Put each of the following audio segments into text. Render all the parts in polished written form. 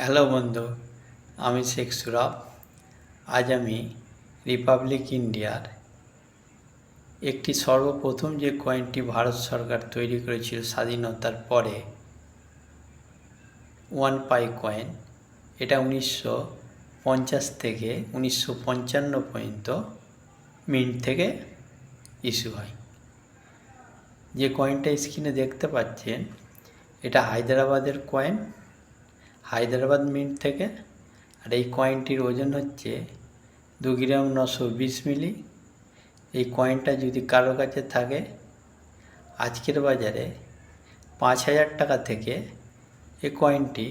Hello বন্ধু, আমি শেখ সুরভ। আজ আমি রিপাবলিক ইন্ডিয়ার একটি সর্বপ্রথম যে কয়েনটি ভারত সরকার তৈরি করেছিল স্বাধীনতার পরে, 1 পাই কয়েন, এটা 1950 থেকে 1955 পর্যন্ত মিন্ট থেকে ইস্যু হয়। যে কয়েনটা স্ক্রিনে দেখতে পাচ্ছেন, এটা হায়দ্রাবাদের কয়েন, হায়দ্রাবাদ মিন্ট থেকে। আর এই কয়েনটির ওজন হচ্ছে 2 গ্রাম 920 মিলি। এই কয়েনটা যদি কারো কাছে থাকে, আজকের বাজারে 5,000 টাকা থেকে এই কয়েনটি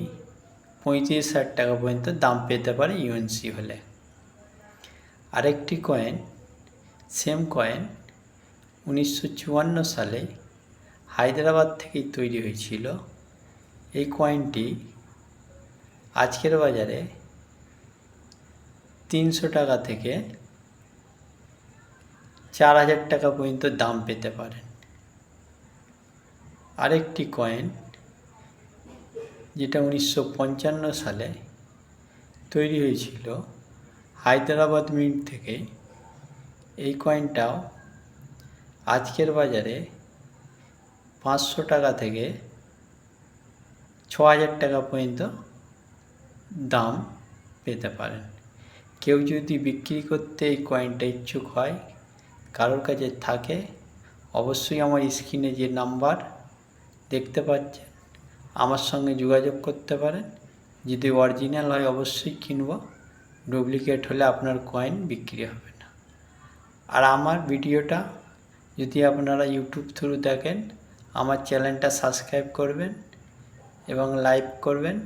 35,000 টাকা পর্যন্ত দাম পেতে পারে ইউএনসি হলে। আরেকটি কয়েন, সেম কয়েন 1954 সালে হায়দ্রাবাদ থেকেই তৈরি হয়েছিল। এই কয়েনটি আজকের বাজারে 300 টাকা থেকে 4,000 টাকা পর্যন্ত দাম পেতে পারেন। আরেকটি কয়েন যেটা 1955 সালে তৈরি হয়েছিল হায়দ্রাবাদ মিন্ট থেকে, এই কয়েনটাও আজকের বাজারে 500 টাকা থেকে 6,000 টাকা পর্যন্ত দাম পেতে পারেন। কেউ যদি বিক্রি করতে এই কয়েনটা ইচ্ছুক হয়, কারোর কাছে থাকে, অবশ্যই আমার স্ক্রিনে যে নাম্বার দেখতে পাচ্ছেন আমার সঙ্গে যোগাযোগ করতে পারেন। যদি অরিজিনাল হয় অবশ্যই কিনব, ডুপ্লিকেট হলে আপনার কয়েন বিক্রি হবে না। আর আমার ভিডিওটা যদি আপনারা ইউটিউব থ্রু দেখেন, আমার চ্যানেলটা সাবস্ক্রাইব করবেন এবং লাইক করবেন,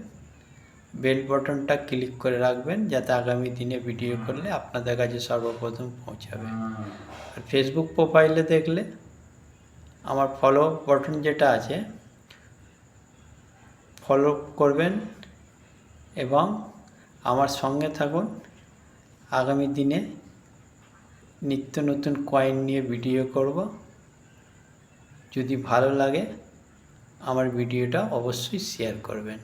বেল বাটনটা ক্লিক করে রাখবেন, যাতে আগামী দিনে ভিডিও করলে আপনাদের কাছে সর্বপ্রথম পৌঁছাবে। আর ফেসবুক প্রোফাইলে দেখলে আমার ফলো বাটন যেটা আছে, ফলো করবেন এবং আমার সঙ্গে থাকুন। আগামী দিনে নিত্য নতুন কয়েন নিয়ে ভিডিও করব। যদি ভালো লাগে আমার ভিডিওটা অবশ্যই শেয়ার করবেন।